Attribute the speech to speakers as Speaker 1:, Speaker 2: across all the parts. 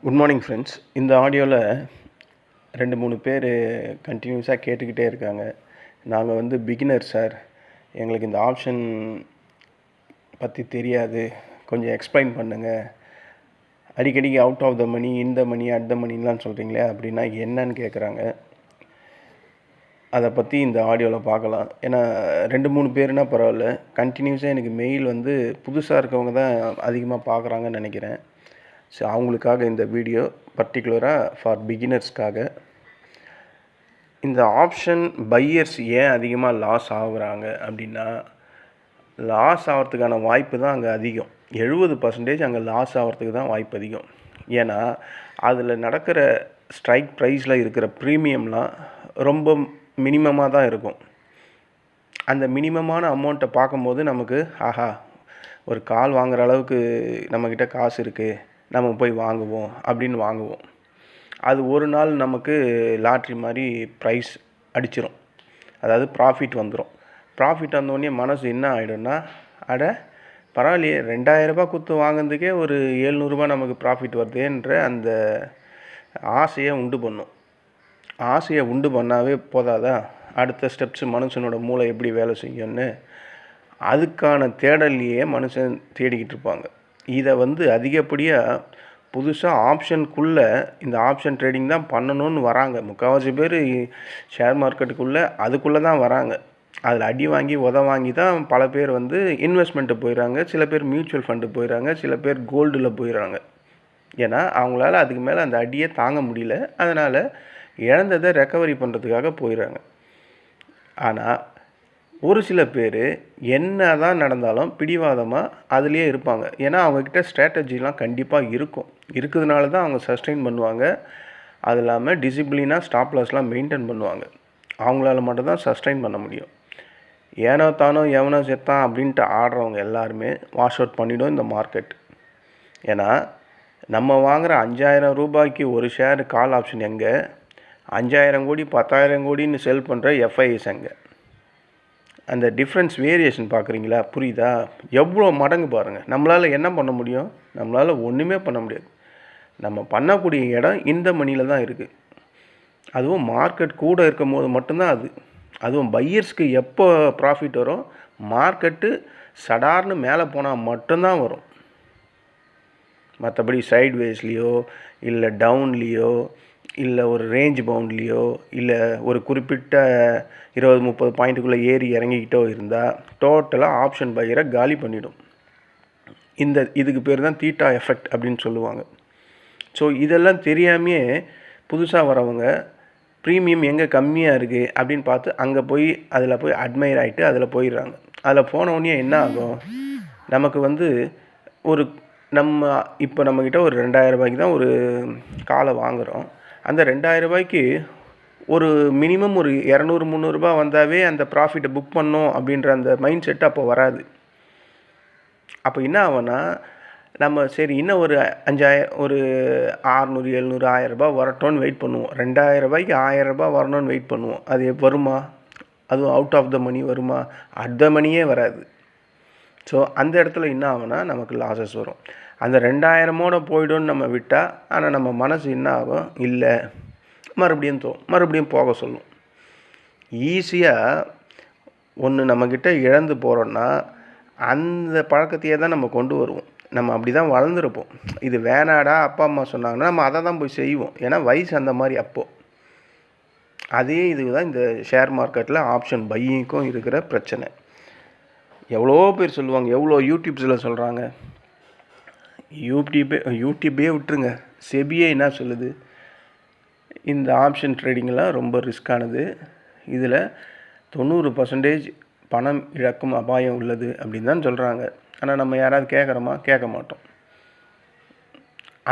Speaker 1: Good morning friends. இந்த ஆடியோவில் 2-3 பேர் கண்டினியூஸாக கேட்டுக்கிட்டே இருக்காங்க. நாங்கள் பிகினர் சார், எங்களுக்கு இந்த ஆப்ஷன் பற்றி தெரியாது, கொஞ்சம் எக்ஸ்பிளைன் பண்ணுங்கள். அடிக்கடிக்கு அவுட் ஆஃப் த மணி, இந்த மணி, அட் த மணிலாம் சொல்கிறீங்களே, அப்படின்னா என்னன்னு கேட்குறாங்க. அதை பற்றி இந்த ஆடியோவில் பார்க்கலாம். ஏன்னா 2-3 பேருனால் பரவாயில்ல, கண்டினியூஸாக எனக்கு மெயில் புதுசாக இருக்கவங்க தான் அதிகமாக பார்க்குறாங்கன்னு நினைக்கிறேன். ஸோ அவங்களுக்காக இந்த வீடியோ பர்டிகுலராக ஃபார் பிகினர்ஸ்க்காக. இந்த ஆப்ஷன் பையர்ஸ் ஏன் அதிகமாக லாஸ் ஆகுறாங்க அப்படின்னா, லாஸ் ஆகிறதுக்கான வாய்ப்பு தான் அங்கே அதிகம். 70% அங்கே லாஸ் ஆகிறதுக்கு தான் வாய்ப்பு அதிகம். ஏன்னா அதில் நடக்கிற ஸ்ட்ரைக் ப்ரைஸில் இருக்கிற ப்ரீமியம்லாம் ரொம்ப மினிமமாக தான் இருக்கும். அந்த மினிமமான அமௌண்ட்டை பார்க்கும்போது நமக்கு ஆஹா, ஒரு கால் வாங்குகிற அளவுக்கு நம்மக்கிட்ட காசு இருக்குது, நம்ம போய் வாங்குவோம் அப்படின்னு வாங்குவோம். அது ஒரு நாள் நமக்கு லாட்ரி மாதிரி ப்ரைஸ் அடிச்சிடும், அதாவது ப்ராஃபிட் வந்துடும். ப்ராஃபிட் வந்தோடனே மனசு என்ன ஆகிடும்னா, அட பரவாயில்லையே, 2000 ரூபாய் கொடுத்து வாங்கினதுக்கே ஒரு 700 ரூபாய் நமக்கு ப்ராஃபிட் வருதுன்ற அந்த ஆசையை உண்டு பண்ணும். ஆசையை உண்டு பண்ணாவே போதாதா, அடுத்த ஸ்டெப்ஸு மனுஷனோட மூளை எப்படி வேலை செய்யும்னு அதுக்கான தேடலையே மனுஷன் தேடிக்கிட்டு இருப்பாங்க. இதை அதிகப்படியாக புதுசாக ஆப்ஷனுக்குள்ளே இந்த ஆப்ஷன் ட்ரேடிங் தான் பண்ணணும்னு வராங்க. முக்கால்வாசி பேர் ஷேர் மார்க்கெட்டுக்குள்ளே அதுக்குள்ளே தான் வராங்க. அதில் அடி வாங்கி வாங்கி தான் பல பேர் இன்வெஸ்ட்மெண்ட்டு போயிடறாங்க. சில பேர் மியூச்சுவல் ஃபண்டு போயிடறாங்க, சில பேர் கோல்டில் போயிடறாங்க. ஏன்னா அவங்களால அதுக்கு மேலே அந்த அடியை தாங்க முடியல, அதனால் இழந்ததை ரெக்கவரி பண்ணுறதுக்காக போயிடறாங்க. ஆனால் ஒரு சில பேர் என்ன தான் நடந்தாலும் பிடிவாதமாக அதுலேயே இருப்பாங்க. ஏன்னா அவங்கக்கிட்ட ஸ்ட்ராட்டஜிலாம் கண்டிப்பாக இருக்கிறதுனால தான் அவங்க சஸ்டெயின் பண்ணுவாங்க. அது இல்லாமல் டிசிப்ளினாக ஸ்டாப் லாஸ்லாம் மெயின்டைன் பண்ணுவாங்க. அவங்களால மட்டும்தான் சஸ்டெயின் பண்ண முடியும். ஏனோ தானோ எவனோ செத்தான் அப்படின்ட்டு ஆடுறவங்க எல்லாருமே வாஷ் அவுட் பண்ணிவிடும் இந்த மார்க்கெட். ஏன்னா நம்ம வாங்குகிற 5000 ரூபாய்க்கு ஒரு ஷேர் கால் ஆப்ஷன் எங்கே, 5000 கோடி 10,000 கோடின்னு செல் பண்ணுற எஃப்ஐஎஸ் எங்கே? அந்த டிஃப்ரென்ஸ் வேரியேஷன் பார்க்குறீங்களா? புரியுதா? எவ்வளோ மடங்கு பாருங்கள். நம்மளால் என்ன பண்ண முடியும்? நம்மளால் ஒன்றுமே பண்ண முடியாது. நம்ம பண்ணக்கூடிய இடம் இந்த மணியில் தான் இருக்குது. அதுவும் மார்க்கெட் கூட இருக்கும் போது மட்டும்தான் அதுவும் பையர்ஸ்க்கு எப்போ ப்ராஃபிட் வரும், மார்க்கெட்டு சடார்னு மேலே போனால் மட்டும்தான் வரும். மற்றபடி சைட்வேஸ்லேயோ இல்லை டவுன்லேயோ இல்லை ஒரு ரேஞ்ச் பவுண்ட்லேயோ இல்லை ஒரு குறிப்பிட்ட 20-30 பாயிண்ட்டுக்குள்ளே ஏறி இறங்கிக்கிட்டோ இருந்தால் டோட்டலாக ஆப்ஷன் பையரை காலி பண்ணிவிடும். இதுக்கு பேர் தான் தீட்டா எஃபெக்ட் அப்படின்னு சொல்லுவாங்க. ஸோ இதெல்லாம் தெரியாமையே புதுசாக வரவங்க ப்ரீமியம் எங்கே கம்மியாக இருக்குது அப்படின்னு பார்த்து அங்கே போய் அதில் போய் அட்மையர் ஆகிட்டு அதில் போயிடுறாங்க. அதில் போனவுடனே என்ன ஆகும், நமக்கு ஒரு இப்போ நம்மக்கிட்ட ஒரு 2000 ரூபாய்க்கு தான் ஒரு காலை வாங்குகிறோம். அந்த 2000 ரூபாய்க்கு ஒரு மினிமம் ஒரு 200-300 ரூபாய் வந்தாவே அந்த ப்ராஃபிட்டை புக் பண்ணோம் அப்படின்ற அந்த மைண்ட் செட்டு அப்போ வராது. அப்போ என்ன ஆகும்னா, நம்ம சரி இன்னும் ஒரு 5000, ஒரு 600, 700, 1000 ரூபாய் வரட்டும்னு வெயிட் பண்ணுவோம். 2000 ரூபாய்க்கு 1000 ரூபாய் வரணும்னு வெயிட் பண்ணுவோம். அது வருமா? அதுவும் அவுட் ஆஃப் த மணி வருமா? அட் த மணியே வராது. ஸோ அந்த இடத்துல என்ன ஆகும்னா நமக்கு லாஸஸ் வரும். அந்த 2000 போய்டும்னு நம்ம விட்டால், ஆனால் நம்ம மனசு என்ன ஆகும், இல்லை மறுபடியும் போக சொல்லும். ஈஸியாக ஒன்று நம்மக்கிட்ட இழந்து போகிறோன்னா அந்த பழக்கத்தையே தான் நம்ம கொண்டு வருவோம். நம்ம அப்படி தான் வளர்ந்துருப்போம். இது வேணாடா அப்பா அம்மா சொன்னாங்கன்னா நம்ம அதை தான் போய் செய்வோம். ஏன்னா வயசு அந்த மாதிரி அப்போது. அதே இதுக்கு தான் இந்த ஷேர் மார்க்கெட்டில் ஆப்ஷன் பையிங்க்கும் இருக்கிற பிரச்சனை. எவ்வளோ பேர் சொல்லுவாங்க, எவ்வளோ யூடியூப்ஸில் சொல்கிறாங்க. யூடியூப்பே விட்டுருங்க, செபியே என்ன சொல்லுது, இந்த ஆப்ஷன் ட்ரேடிங்கெலாம் ரொம்ப ரிஸ்க்கானது, இதில் 90% பணம் இழக்கும் அபாயம் உள்ளது அப்படின்னு தான் சொல்கிறாங்க. ஆனால் நம்ம யாராவது கேட்குறோமா? கேட்க மாட்டோம்.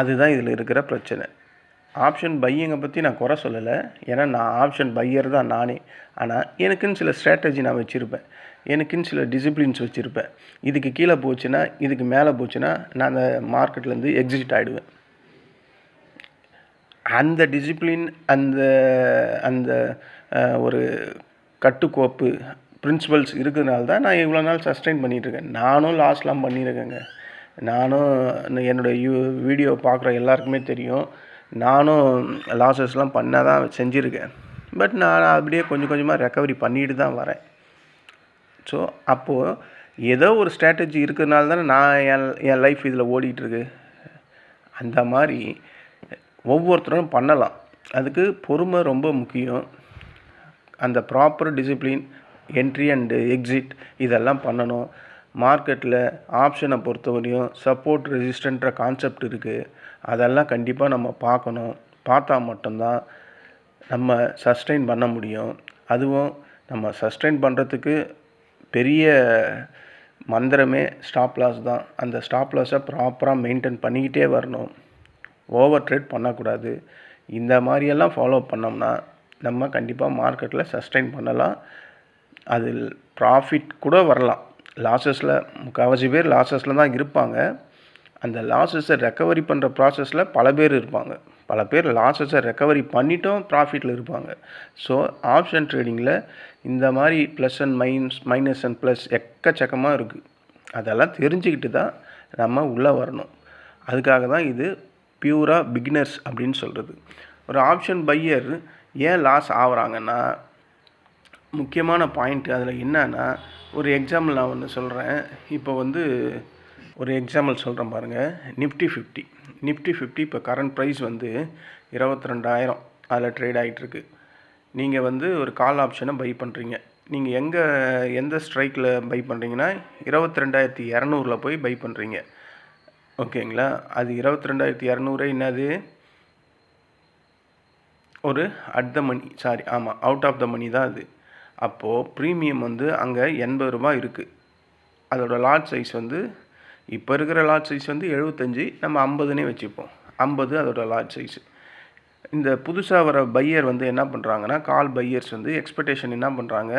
Speaker 1: அதுதான் இதில் இருக்கிற பிரச்சனை. ஆப்ஷன் பையிங்கை பற்றி நான் குறை சொல்லலை, ஏன்னா நான் ஆப்ஷன் பையர் தான் நானே. ஆனால் எனக்குன்னு சில ஸ்ட்ராட்டஜி நான் வச்சுருப்பேன், எனக்குன்னு சில டிசிப்ளின்ஸ் வச்சுருப்பேன். இதுக்கு கீழே போச்சுன்னா, இதுக்கு மேலே போச்சுன்னா நான் அந்த மார்க்கெட்லேருந்து எக்ஸிட் ஆகிடுவேன். அந்த டிசிப்ளின், அந்த அந்த ஒரு கட்டுக்கோப்பு பிரின்சிபல்ஸ் இருக்கிறதுனால தான் நான் இவ்வளோ நாள் சஸ்டெயின் பண்ணிகிட்ருக்கேன். நானும் லாஸ்லாம் பண்ணியிருக்கேங்க. நானும் என்னோடய வீடியோ பார்க்குற எல்லாருக்குமே தெரியும். நானும் லாஸஸ்லாம் பண்ண தான் செஞ்சுருக்கேன். பட் நான் அப்படியே கொஞ்சம் கொஞ்சமாக ரெக்கவரி பண்ணிட்டு தான் வரேன். ஸோ அப்போது ஏதோ ஒரு ஸ்ட்ராட்டஜி இருக்கிறதுனால தானே நான் என் லைஃப் இதில் ஓடிட்டுருக்கு. அந்த மாதிரி ஒவ்வொருத்தரும் பண்ணலாம். அதுக்கு பொறுமை ரொம்ப முக்கியம். அந்த proper discipline, entry and exit இதெல்லாம் பண்ணணும். மார்க்கெட்டில் ஆப்ஷனை பொறுத்தவரையும் சப்போர்ட் ரெசிஸ்டன்ட்ற கான்செப்ட் இருக்குது. அதெல்லாம் கண்டிப்பாக நம்ம பார்க்கணும். பார்த்தா மட்டும்தான் நம்ம சஸ்டெயின் பண்ண முடியும். அதுவும் நம்ம சஸ்டெயின் பண்ணுறதுக்கு பெரிய மந்திரமே ஸ்டாப் லாஸ் தான். அந்த ஸ்டாப் லாஸை ப்ராப்பராக மெயின்டைன் பண்ணிக்கிட்டே வரணும். ஓவர் ட்ரேட் பண்ணக்கூடாது. இந்த மாதிரியெல்லாம் ஃபாலோ பண்ணோம்னா நம்ம கண்டிப்பாக மார்க்கெட்டில் சஸ்டெயின் பண்ணலாம். அதில் ப்ராஃபிட் கூட வரலாம். லாஸஸில் முக்கால்வாசி பேர் லாஸஸில் தான் இருப்பாங்க. அந்த லாஸஸை ரெக்கவரி பண்ணுற ப்ராசஸில் பல பேர் இருப்பாங்க. பல பேர் லாஸஸை ரெக்கவரி பண்ணிட்டும் ப்ராஃபிட்டில் இருப்பாங்க. ஸோ ஆப்ஷன் ட்ரேடிங்கில் இந்த மாதிரி plus and minus and plus எக்கச்சக்கமாக இருக்குது. அதெல்லாம் தெரிஞ்சுக்கிட்டு தான் நம்ம உள்ளே வரணும். அதுக்காக தான் இது பியூராக பிகினர்ஸ் அப்படின்னு சொல்கிறது. ஒரு ஆப்ஷன் பையர் ஏன் லாஸ் ஆகுறாங்கன்னா, முக்கியமான பாயிண்ட் அதில் என்னன்னா, ஒரு எக்ஸாம்பிள் நான் ஒன்று சொல்கிறேன். இப்போ ஒரு எக்ஸாம்பிள் சொல்கிறேன் பாருங்கள். நிஃப்டி 50 இப்போ கரண்ட் ப்ரைஸ் 22,000 அதில் ட்ரேட் ஆகிட்டுருக்கு. நீங்கள் ஒரு கால் ஆப்ஷனை பை பண்ணுறீங்க. நீங்கள் எந்த ஸ்ட்ரைக்கில் பை பண்ணுறீங்கன்னா 22,200 போய் பை பண்ணுறீங்க. ஓகேங்களா? அது 22,200 என்னது, ஒரு அவுட் ஆஃப் த மணி தான் அது. அப்போது ப்ரீமியம் அங்கே 80 ரூபாய் இருக்குது. அதோடய லாட் சைஸ் இப்போ இருக்கிற லாட் சைஸ் 75, நம்ம 50னே வச்சுப்போம். 50 அதோட லாட் சைஸு. இந்த புதுசாக வர பையர் என்ன பண்ணுறாங்கன்னா, கால் பையர்ஸ் எக்ஸ்பெக்டேஷன் என்ன பண்ணுறாங்க,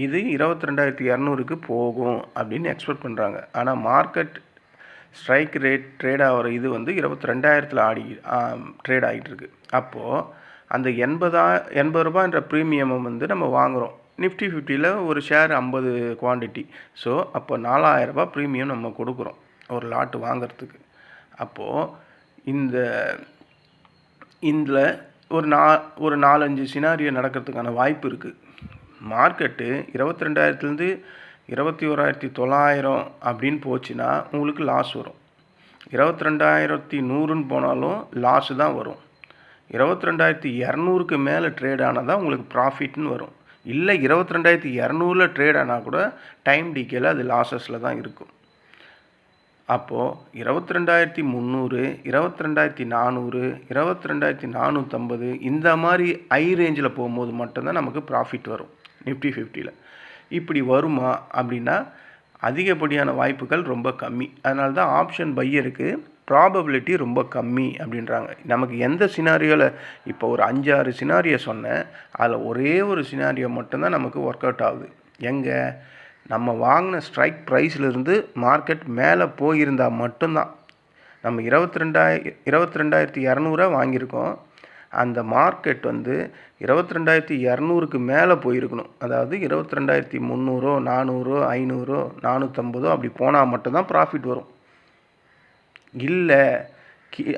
Speaker 1: இது 22,200க்கு போகும் அப்படின்னு எக்ஸ்பெக்ட் பண்ணுறாங்க. ஆனால் மார்க்கெட் ஸ்ட்ரைக் ரேட் ட்ரேட் ஆகிற இது 22,000 ட்ரேட் ஆகிட்டுருக்கு. அப்போது அந்த 80 ரூபாய்ன்ற ப்ரீமியமை நம்ம வாங்குகிறோம். நிஃப்டி 50ல் ஒரு ஷேர் 50 குவான்டிட்டி. ஸோ அப்போ 4,000 ரூபாய் ப்ரீமியம் நம்ம கொடுக்குறோம் ஒரு லாட்டு வாங்கிறதுக்கு. அப்போது இதில் ஒரு 4-5 சினாரியோ நடக்கிறதுக்கான வாய்ப்பு இருக்குது. மார்க்கெட்டு 22,000லேருந்து 21,900 அப்படின்னு போச்சுன்னா உங்களுக்கு லாஸ் வரும். 22,100ன்னு போனாலும் லாஸு தான் வரும். 22,200க்கு மேலே ட்ரேட் ஆனால் தான் உங்களுக்கு ப்ராஃபிட்னு வரும். இல்லை 22,200 ட்ரேட் ஆனால் கூட டைம் டிகேல அது லாஸஸில் தான் இருக்கும். அப்போது 22,300, 22,400, 22,450 இந்த மாதிரி ஹை ரேஞ்சில் போகும்போது மட்டும்தான் நமக்கு ப்ராஃபிட் வரும் நிஃப்டி 50ல். இப்படி வருமா அப்படின்னா அதிகப்படியான வாய்ப்புகள் ரொம்ப கம்மி. அதனால தான் ஆப்ஷன் பையருக்கு ப்ராபபிலிட்டி ரொம்ப கம்மி அப்படின்றாங்க. நமக்கு எந்த சினாரியோவில் இப்போ ஒரு 5-6 சினாரியோ சொன்னேன், அதில் ஒரே ஒரு சினாரியோ மட்டும்தான் நமக்கு ஒர்க் அவுட் ஆகுது. எங்கே, நம்ம வாங்கின ஸ்ட்ரைக் ப்ரைஸ்லேருந்து மார்க்கெட் மேலே போயிருந்தால் மட்டும்தான். நம்ம 22,200 வாங்கியிருக்கோம். அந்த மார்க்கெட் 22,200க்கு மேலே போயிருக்கணும். அதாவது 22,300, 400, 500, 450 அப்படி போனால் மட்டும்தான் ப்ராஃபிட் வரும். இல்லை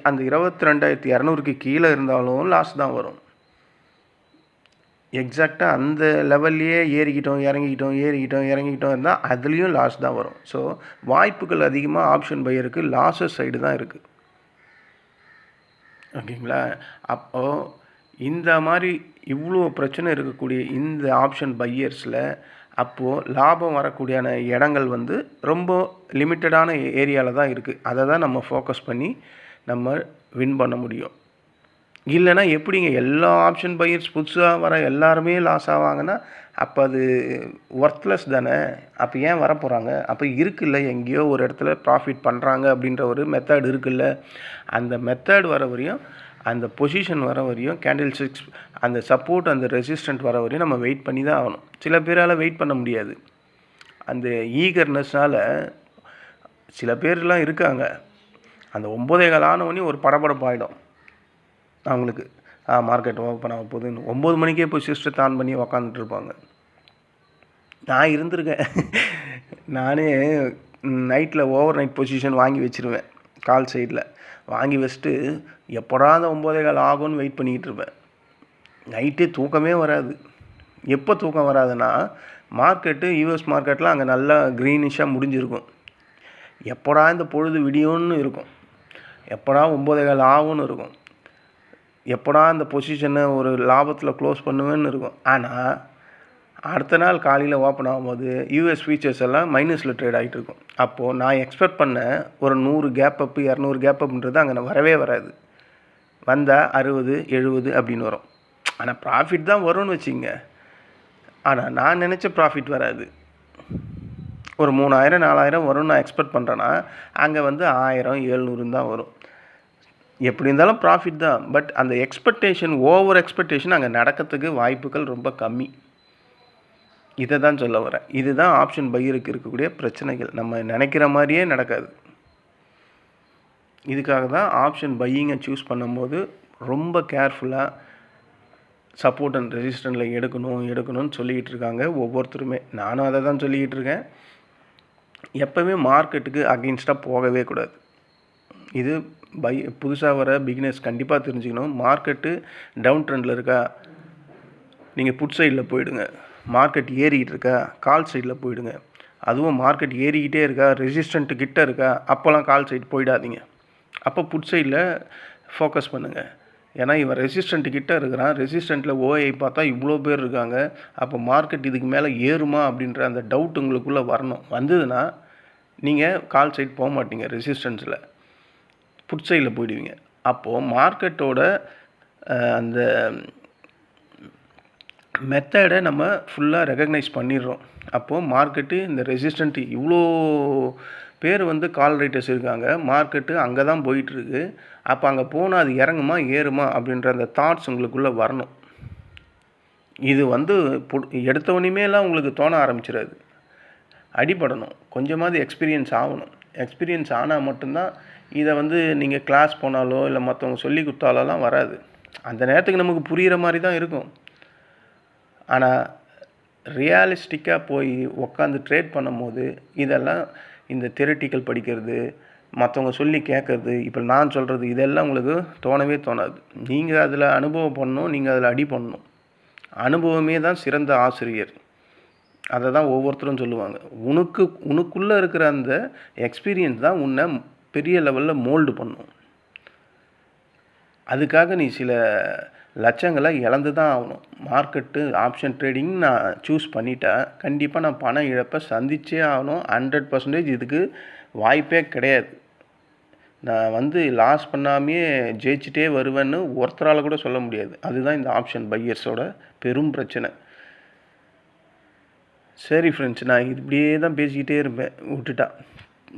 Speaker 1: அந்த 22,200க்கு கீழே இருந்தாலும் லாஸ் தான் வரும். எக்ஸாக்டாக அந்த லெவல்லையே ஏறிக்கிட்டோம் இறங்கிக்கிட்டோம் இருந்தால் அதுலேயும் லாஸ் தான் வரும். ஸோ வாய்ப்புகள் அதிகமாக ஆப்ஷன் பையருக்கு லாஸஸ் சைடு தான் இருக்குது. ஓகேங்களா? அப்போது இந்த மாதிரி இவ்வளோ பிரச்சனை இருக்கக்கூடிய இந்த ஆப்ஷன் பையர்ஸில் அப்போது லாபம் வரக்கூடியான இடங்கள் ரொம்ப லிமிட்டடான ஏரியாவில் தான் இருக்குது. அதை தான் நம்ம ஃபோக்கஸ் பண்ணி நம்ம வின் பண்ண முடியும். இல்லைனா எப்படிங்க எல்லா ஆப்ஷன் பையர்ஸ் புதுசாக வர எல்லாருமே லாஸ் ஆவாங்கன்னா அப்போ அது ஒர்த்லெஸ் தானே. அப்போ ஏன் வரப்போகிறாங்க? அப்போ இருக்குல்ல, எங்கேயோ ஒரு இடத்துல ப்ராஃபிட் பண்ணுறாங்க அப்படின்ற ஒரு மெத்தட் இருக்குல்ல. அந்த மெத்தட் வர வரையும், அந்த பொசிஷன் வர வரையும், கேண்டில் ஸ்டிக்ஸ் அந்த சப்போர்ட் அந்த ரெசிஸ்டன்ட் வர வரையும் நம்ம வெயிட் பண்ணி தான் ஆகணும். சில பேரால் வெயிட் பண்ண முடியாது. அந்த ஈகர்னஸ்னால் சில பேர்லாம் இருக்காங்க, அந்த 9:15 ஆனவொடனே ஒரு படபடப்பாயிடும் அவங்களுக்கு. மார்க்கெட் ஓப்பன் ஆக போகுதுன்னு 9 மணிக்கே போய் சிஸ்டத்தை ஆன் பண்ணி உக்காந்துட்டு இருப்பாங்க. நான் இருந்திருக்கேன். நானே நைட்டில் ஓவர் நைட் பொசிஷன் வாங்கி வச்சுருவேன். கால் சைடில் வாங்கி வச்சுட்டு எப்படா அந்த 9:15 ஆகும்னு வெயிட் பண்ணிக்கிட்டு இருப்பேன். நைட்டே தூக்கமே வராது. எப்போ தூக்கம் வராதுன்னா, மார்க்கெட்டு யூஎஸ் மார்க்கெட்டில் அங்கே நல்லா க்ரீனிஷாக முடிஞ்சிருக்கும். எப்படா இந்த பொழுது விடியும்னு இருக்கும். எப்படா 9:15 ஆகும்னு இருக்கும். எப்படா இந்த பொசிஷனை ஒரு லாபத்தில் க்ளோஸ் பண்ணுவேன்னு இருக்கும். ஆனால் அடுத்த நாள் காலையில் ஓப்பன் ஆகும்போது யூஎஸ் ஃபியூச்சர்ஸ் எல்லாம் மைனஸில் ட்ரேட் ஆகிட்டு இருக்கும். அப்போது நான் எக்ஸ்பெக்ட் பண்ண ஒரு 100 கேப் அப்பு 200 கேப் அப்புன்றது அங்கே வரவே வராது. வந்தால் 60 70 அப்படின்னு வரும். ஆனால் ப்ராஃபிட் தான் வரும்னு வச்சுங்க. ஆனால் நான் நினச்ச ப்ராஃபிட் வராது. ஒரு 3000 4000 வரும்னு நான் எக்ஸ்பெக்ட் பண்ணுறேன்னா அங்கே வந்து 1000 700 தான் வரும். எப்படி இருந்தாலும் ப்ராஃபிட் தான். பட் அந்த எக்ஸ்பெக்டேஷன் ஓவர் எக்ஸ்பெக்டேஷன் அங்கே நடக்கிறதுக்கு வாய்ப்புகள் ரொம்ப கம்மி. இதை தான் சொல்ல வரேன். இதுதான் ஆப்ஷன் பையருக்கு இருக்கக்கூடிய பிரச்சனைகள். நம்ம நினைக்கிற மாதிரியே நடக்காது. இதுக்காக தான் ஆப்ஷன் பையிங்கை சூஸ் பண்ணும்போது ரொம்ப கேர்ஃபுல்லாக சப்போர்ட் அண்ட் ரெசிஸ்டன்ட்டில் எடுக்கணும்னு சொல்லிக்கிட்டு இருக்காங்க ஒவ்வொருத்தருமே. நானும் அதை தான் சொல்லிக்கிட்டு இருக்கேன். எப்போவுமே மார்க்கெட்டுக்கு அகெயின்ஸ்டாக போகவே கூடாது. இது புதுசாக வர பிகினர்ஸ் கண்டிப்பாக தெரிஞ்சுக்கணும். மார்க்கெட்டு டவுன் ட்ரெண்டில் இருக்கா, நீங்கள் புட் சைடில் போயிடுங்க. மார்க்கெட் ஏறிக்கிட்டு இருக்கா, கால் சைடில் போயிடுங்க. அதுவும் மார்க்கெட் ஏறிக்கிட்டே இருக்கா, ரெசிஸ்டண்ட்டு கிட்ட இருக்கா, அப்போல்லாம் கால் சைடு போயிடாதீங்க. அப்போ புட் சைடில் ஃபோக்கஸ் பண்ணுங்கள். ஏன்னா இவன் ரெசிஸ்டண்ட்டு கிட்ட இருக்கிறான். ரெசிஸ்டண்ட்டில் ஓஐ பார்த்தா இவ்வளோ பேர் இருக்காங்க. அப்போ மார்க்கெட் இதுக்கு மேலே ஏறுமா அப்படின்ற அந்த டவுட் உங்களுக்குள்ளே வரணும். வந்ததுன்னா நீங்கள் கால் சைடு போக மாட்டீங்க, ரெசிஸ்டன்ஸில் புட் சைடில் போயிடுவீங்க. அப்போது மார்க்கெட்டோட அந்த மெத்தடை நம்ம ஃபுல்லாக ரெகக்னைஸ் பண்ணிடுறோம். அப்போது மார்க்கெட்டு இந்த ரெசிஸ்டன்ட் இவ்வளோ பேர் வந்து கால் ரைட்டர்ஸ் இருக்காங்க, மார்க்கெட்டு அங்கே தான் போயிட்டுருக்கு. அப்போ அங்கே போனால் அது இறங்குமா ஏறுமா அப்படின்ற அந்த தாட்ஸ் உங்களுக்குள்ளே வரணும். இது வந்து எடுத்தவொன்னுமேலாம் உங்களுக்கு தோண ஆரம்பிச்சிடாது. அடிபடணும். கொஞ்சமாவது எக்ஸ்பீரியன்ஸ் ஆகணும். எக்ஸ்பீரியன்ஸ் ஆனால் மட்டும்தான் இதை வந்து நீங்கள் கிளாஸ் போனாலோ இல்லை மற்றவங்க சொல்லி கொடுத்தாலோலாம் வராது. அந்த நேரத்துக்கு நமக்கு புரிகிற மாதிரி தான் இருக்கும். ஆனால் ரியாலிஸ்டிக்காக போய் உட்காந்து ட்ரேட் பண்ணும்போது இதெல்லாம் இந்த தியரிட்டிக்கல் படிக்கிறது, மற்றவங்க சொல்லி கேட்குறது, இப்போ நான் சொல்கிறது இதெல்லாம் உங்களுக்கு தோணவே தோணாது. நீங்கள் அதில் அனுபவம் பண்ணணும், நீங்கள் அதில் அடி பண்ணணும். அனுபவமே தான் சிறந்த ஆசிரியர். அதை தான் ஒவ்வொருத்தரும் சொல்லுவாங்க. உனக்குள்ளே இருக்கிற அந்த எக்ஸ்பீரியன்ஸ் தான் உன்னை பெரிய லெவலில் மோல்டு பண்ணும். அதுக்காக நீ சில லட்சங்களை இழந்து தான் ஆகணும். மார்க்கெட்டு ஆப்ஷன் ட்ரேடிங் நான் சூஸ் பண்ணிட்டேன், கண்டிப்பாக நான் பண இழப்பை சந்திச்சே ஆகணும். 100% இதுக்கு வாய்ப்பே கிடையாது. நான் வந்து லாஸ் பண்ணாமையே ஜெயிச்சிட்டே வருவேன்னு ஒருத்தரால் கூட சொல்ல முடியாது. அதுதான் இந்த ஆப்ஷன் பையர்ஸோட பெரும் பிரச்சனை. சரி ஃப்ரெண்ட்ஸ், நான் இப்படியே தான் பேசிக்கிட்டே இருப்பேன் விட்டுட்டா.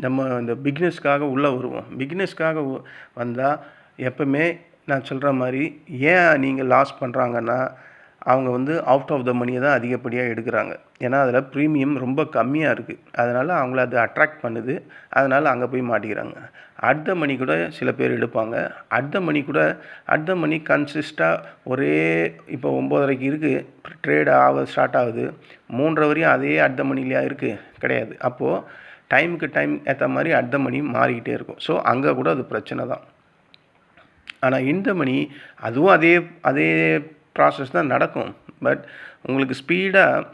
Speaker 1: நம்ம இந்த பிக்னஸ்க்காக உள்ளே வருவோம். பிக்னஸ்க்காக வந்தால் எப்போவுமே நான் சொல்கிற மாதிரி ஏன் நீங்கள் லாஸ் பண்ணுறாங்கன்னா அவங்க வந்து அவுட் ஆஃப் த மணியை தான் அதிகப்படியாக எடுக்கிறாங்க. ஏன்னா அதில் ப்ரீமியம் ரொம்ப கம்மியாக இருக்குது. அதனால் அவங்கள அது அட்ராக்ட் பண்ணுது. அதனால் அங்கே போய் மாட்டிக்கிறாங்க. அட் த மணி கூட சில பேர் எடுப்பாங்க. அட் த மணி கன்சிஸ்டாக ஒரே இப்போ 9:30 இருக்குது, ட்ரேட் ஸ்டார்ட் ஆகுது, 3:30 வரையும் அதே அட் த மணிலையா இருக்குது? கிடையாது. அப்போது டைம் ஏற்ற மாதிரி அட் த மணி மாறிக்கிட்டே இருக்கும். ஸோ அங்கே கூட அது பிரச்சனை தான். ஆனால் இந்த மணி அதுவும் அதே ப்ராசஸ் தான் நடக்கும். பட் உங்களுக்கு ஸ்பீடாக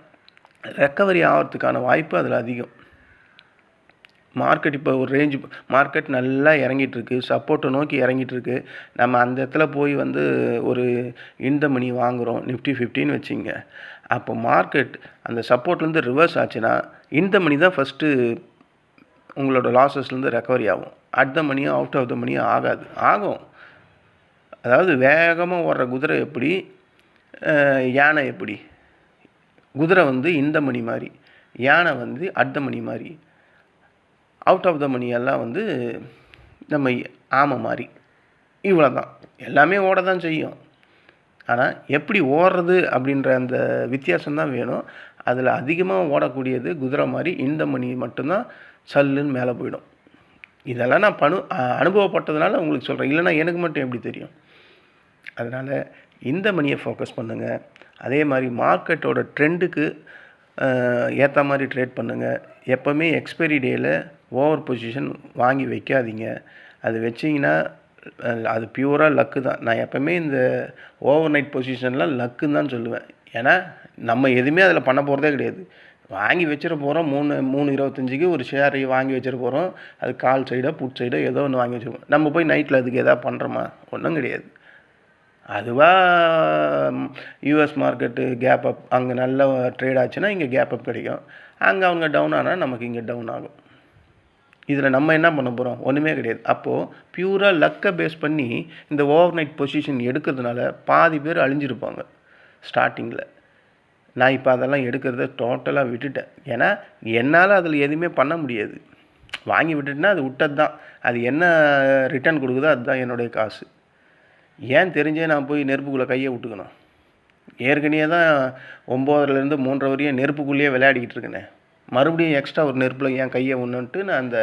Speaker 1: ரெக்கவரி ஆகிறதுக்கான வாய்ப்பு அதில் அதிகம். மார்க்கெட் இப்போ ஒரு ரேஞ்சு மார்க்கெட் நல்லா இறங்கிட்டுருக்கு, சப்போர்ட்டை நோக்கி இறங்கிட்டுருக்கு. நம்ம அந்த இடத்துல போய் வந்து ஒரு இந்த மணி வாங்குகிறோம், நிஃப்டி 50ன்னு வச்சுங்க. அப்போ மார்க்கெட் அந்த சப்போர்ட்லேருந்து ரிவர்ஸ் ஆச்சுன்னா இந்த மணி தான் ஃபஸ்ட்டு உங்களோட லாஸஸ்லேருந்து ரெக்கவரி ஆகும். அட் த மணியும் அவுட் ஆஃப் த மணியும் ஆகும். அதாவது வேகமாக ஓடுற குதிரை எப்படி, யானை எப்படி? குதிரை வந்து இந்த மணி மாதிரி, யானை வந்து அட் த மணி மாதிரி, அவுட் ஆஃப் த மணியெல்லாம் வந்து நம்ம ஆமை மாதிரி. இவ்வளோ தான். எல்லாமே ஓட தான் செய்யும். ஆனால் எப்படி ஓடுறது அப்படின்ற அந்த வித்தியாசம்தான் வேணும். அதில் அதிகமாக ஓடக்கூடியது குதிரை மாதிரி இந்த மணி மட்டும்தான் சல்லுன்னு மேலே போயிடும். இதெல்லாம் நான் அனுபவப்பட்டதுனால உங்களுக்கு சொல்கிறேன். இல்லைனா எனக்கு மட்டும் எப்படி தெரியும்? அதனால் இந்த மணியை ஃபோக்கஸ் பண்ணுங்கள். அதே மாதிரி மார்க்கெட்டோட ட்ரெண்டுக்கு ஏற்ற மாதிரி ட்ரேட் பண்ணுங்கள். எப்போவுமே எக்ஸ்பைரி டேயில் ஓவர் பொசிஷன் வாங்கி வைக்காதீங்க. அது வச்சிங்கன்னா அது பியூராக லக்கு தான். நான் எப்போவுமே இந்த ஓவர் நைட் பொசிஷன்லாம் லக்குன்னு தான் சொல்லுவேன். ஏன்னா நம்ம எதுவுமே அதில் பண்ண போகிறதே கிடையாது. வாங்கி வச்சிட போகிறோம். 3.25க்கு ஒரு ஷேர் வாங்கி வச்சிட போகிறோம். அது கால் சைடோ புட் சைடோ ஏதோ ஒன்று வாங்கி வச்சுருக்கோம். நம்ம போய் நைட்டில் அதுக்கு எதாவது பண்ணுறோமா? ஒன்றும் கிடையாது. அதுவாக யூஎஸ் மார்க்கெட்டு கேப் அப் அங்கே நல்ல ட்ரேட் ஆச்சுன்னா இங்கே கேப் அப் கிடைக்கும். அங்கே அவங்க டவுன் ஆனால் நமக்கு இங்கே டவுன் ஆகும். இதில் நம்ம என்ன பண்ண போகிறோம்? ஒன்றுமே கிடையாது. அப்போது பியூராக லக்கை பேஸ் பண்ணி இந்த ஓவர் நைட் பொசிஷன் எடுக்கிறதுனால பாதி பேர் அழிஞ்சிருப்பாங்க ஸ்டார்டிங்கில். நான் இப்போ அதெல்லாம் எடுக்கிறத டோட்டலாக விட்டுட்டேன். ஏன்னா என்னால் அதில் எதுவுமே பண்ண முடியாது. வாங்கி விட்டுட்டுனா அது விட்டது தான். அது என்ன ரிட்டர்ன் கொடுக்குதோ அதுதான் என்னுடைய காசு. ஏன் தெரிஞ்சே நான் போய் நெருப்புக்குள்ளே கையை விட்டுக்கணும்? ஏற்கனவே தான் 9லேருந்து 3:30 வரையும் நெருப்புக்குள்ளேயே விளையாடிக்கிட்டு இருக்கேனே. மறுபடியும் எக்ஸ்ட்ரா ஒரு நெருப்பில் என் கையை ஒன்றுன்ட்டு நான் அந்த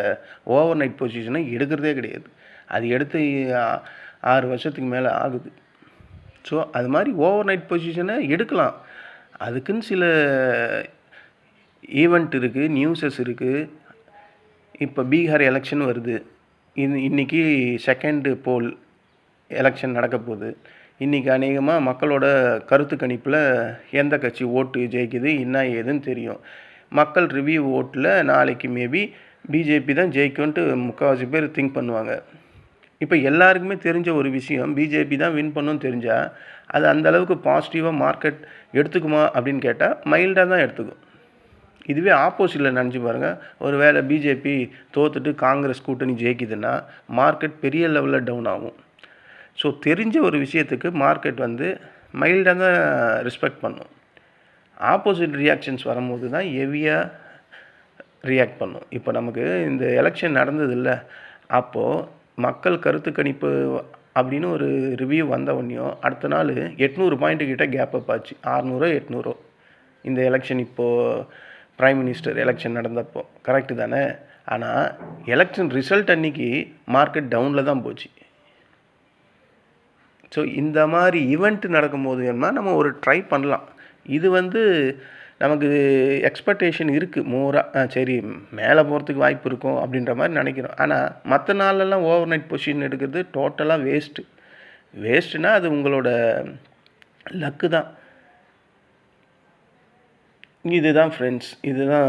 Speaker 1: ஓவர் நைட் பொசிஷனை எடுக்கிறதே கிடையாது. அது எடுத்து 6 வருஷத்துக்கு மேலே ஆகுது. ஸோ அது மாதிரி ஓவர் நைட் பொசிஷனை எடுக்கலாம். அதுக்குன்னு சில ஈவெண்ட் இருக்குது, நியூஸஸ் இருக்குது. இப்போ பீகார் எலெக்ஷன் வருது. இன்றைக்கி செகண்டு போல் எலெக்ஷன் நடக்க போகுது. இன்றைக்கி அநேகமாக மக்களோட கருத்து கணிப்பில் எந்த கட்சி ஓட்டு ஜெயிக்குது என்ன ஏதுன்னு தெரியும். மக்கள் ரிவ்யூ ஓட்டில் நாளைக்கு மேபி பிஜேபி தான் ஜெயிக்கும்ன்ட்டு முக்கால்வாசி பேர் திங்க் பண்ணுவாங்க. இப்போ எல்லாருக்குமே தெரிஞ்ச ஒரு விஷயம், பிஜேபி தான் வின் பண்ணுன்னு தெரிஞ்சால் அது அந்தளவுக்கு பாசிட்டிவாக மார்க்கெட் எடுத்துக்குமா அப்படின்னு கேட்டால் மைல்டாக தான் எடுத்துக்கும். இதுவே ஆப்போசிட்டில் நினச்சி பாருங்கள். ஒரு வேளை பிஜேபி தோற்றுட்டு காங்கிரஸ் கூட்டணி ஜெயிக்குதுன்னா மார்க்கெட் பெரிய லெவலில் டவுன் ஆகும். ஸோ தெரிஞ்ச ஒரு விஷயத்துக்கு மார்க்கெட் மைல்டாக தான் ரெஸ்பெக்ட் பண்ணும். ஆப்போசிட் ரியாக்ஷன்ஸ் வரும்போது தான் ஹெவியாக ரியாக்ட் பண்ணும். இப்போ நமக்கு இந்த எலெக்ஷன் நடந்ததில்ல, அப்போது மக்கள் கருத்து கணிப்பு அப்படின்னு ஒரு ரிவ்யூ வந்தவொடனையும் அடுத்த நாள் 800 பாயிண்ட்டு கிட்ட கேப் அப் ஆச்சு. 600 800 இந்த எலெக்ஷன் இப்போது ப்ரைம் மினிஸ்டர் எலெக்ஷன் நடந்தப்போ. கரெக்டு தானே? ஆனால் எலெக்ஷன் ரிசல்ட் அன்றைக்கி மார்க்கெட் டவுனில் தான் போச்சு. ஸோ இந்த மாதிரி ஈவெண்ட் நடக்கும்போது வேணும்னா நம்ம ஒரு ட்ரை பண்ணலாம். இது நமக்கு எக்ஸ்பெக்டேஷன் இருக்குது மோராக. சரி மேலே போகிறதுக்கு வாய்ப்பு இருக்கும் அப்படின்ற மாதிரி நினைக்கிறோம். ஆனால் மற்ற நாளெல்லாம் ஓவர் நைட் பொசிஷன் எடுக்கிறது டோட்டலாக வேஸ்ட்டுனா அது உங்களோட லக்கு தான். இதுதான் ஃப்ரெண்ட்ஸ், இதுதான்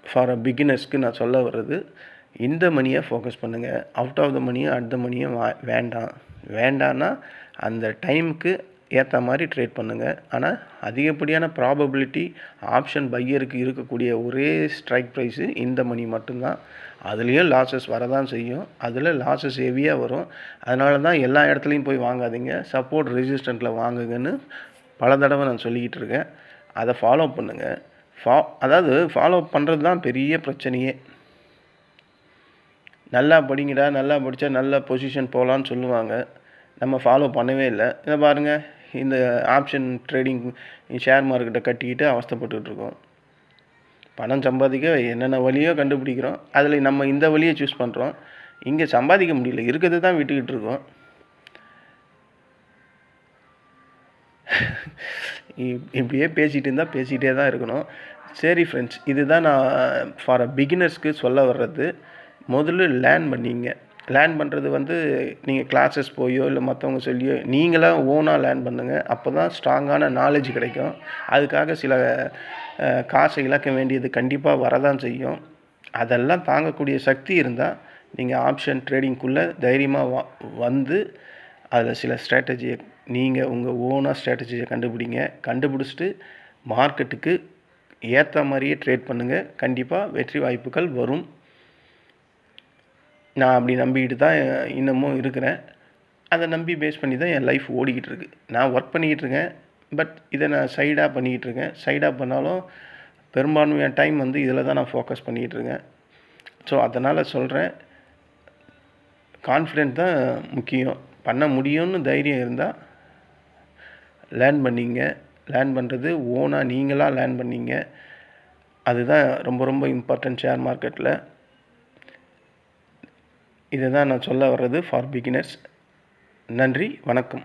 Speaker 1: ஃபார் அ பிகினர்ஸ்க்கு நான் சொல்ல வர்றது. இந்த மணியை ஃபோக்கஸ் பண்ணுங்கள். அவுட் ஆஃப் த மணியை அடுத்த மணியை வேண்டான்னா அந்த டைமுக்கு ஏற்ற மாதிரி ட்ரேட் பண்ணுங்கள். ஆனால் அதிகப்படியான ப்ராபபிலிட்டி ஆப்ஷன் பையருக்கு இருக்கக்கூடிய ஒரே ஸ்ட்ரைக் ப்ரைஸு இந்த மணி மட்டும்தான். அதுலேயும் லாஸஸ் வரதான் செய்யும். அதில் லாஸஸ் ஹெவியாக வரும். அதனால தான் எல்லா இடத்துலையும் போய் வாங்காதீங்க, சப்போர்ட் ரெசிஸ்டண்ட்டில் வாங்குங்கன்னு பல தடவை நான் சொல்லிக்கிட்டு இருக்கேன். அதை ஃபாலோ பண்ணுங்கள். அதாவது ஃபாலோ பண்ணுறது தான் பெரிய பிரச்சனையே. நல்லா படிங்கடா, நல்லா படித்தா நல்ல பொசிஷன் போகலான்னு சொல்லுவாங்க. நம்ம ஃபாலோ பண்ணவே இல்லை. இதை பாருங்கள், இந்த ஆப்ஷன் ட்ரேடிங் ஷேர் மார்க்கெட்டை கட்டிக்கிட்டு அவஸ்தைப்பட்டுருக்கோம். பணம் சம்பாதிக்க என்னென்ன வழியோ கண்டுபிடிக்கிறோம். அதில் நம்ம இந்த வழியை சூஸ் பண்ணுறோம். இங்கே சம்பாதிக்க முடியல, இருக்கிறது தான் விட்டுக்கிட்டு இருக்கோம். இப்படியே பேசிகிட்டு இருந்தால் பேசிகிட்டே தான் இருக்கணும். சரி ஃப்ரெண்ட்ஸ், இதுதான் நான் ஃபார் அ பிகினர்ஸ்க்கு சொல்ல வர்றது. முதல்ல லேர்ன் பண்ணிங்க. லேர்ன் பண்ணுறது நீங்கள் கிளாஸஸ் போயோ இல்லை மற்றவங்க சொல்லியோ நீங்களாக ஓனாக லேர்ன் பண்ணுங்கள். அப்போ தான் ஸ்ட்ராங்கான நாலேஜ் கிடைக்கும். அதுக்காக சில காசை இழக்க வேண்டியது கண்டிப்பாக வரதான் செய்யும். அதெல்லாம் தாங்கக்கூடிய சக்தி இருந்தால் நீங்கள் ஆப்ஷன் ட்ரேடிங்குள்ளே தைரியமாக அதில் சில ஸ்ட்ராட்டஜியை நீங்கள் உங்கள் ஓனாக ஸ்ட்ராட்டஜியை கண்டுபிடிச்சிட்டு மார்க்கெட்டுக்கு ஏற்ற மாதிரியே ட்ரேட் பண்ணுங்கள். கண்டிப்பாக வெற்றி வாய்ப்புகள் வரும். நான் அப்படி நம்பிக்கிட்டு தான் இன்னமும் இருக்கிறேன். அதை நம்பி பேஸ் பண்ணி தான் என் லைஃப் ஓடிக்கிட்டு இருக்கு. நான் ஒர்க் பண்ணிக்கிட்டு இருக்கேன், பட் இதை நான் சைடாக பண்ணிக்கிட்டு இருக்கேன். சைடாக பண்ணாலும் பெரும்பான்மையான டைம் இதில் தான் நான் ஃபோக்கஸ் பண்ணிக்கிட்டு இருக்கேன். ஸோ அதனால் சொல்கிறேன், கான்ஃபிடென்ட் தான் முக்கியம். பண்ண முடியும்னு தைரியம் இருந்தால் லேர்ன் பண்ணிங்க. லேர்ன் பண்ணுறது ஓனாக நீங்களாக லேர்ன் பண்ணிங்க. அதுதான் ரொம்ப ரொம்ப இம்பார்ட்டன்ட் ஷேர் மார்க்கெட்டில். இதை தான் நான் சொல்ல வர்றது ஃபார் பிகினர்ஸ். நன்றி, வணக்கம்.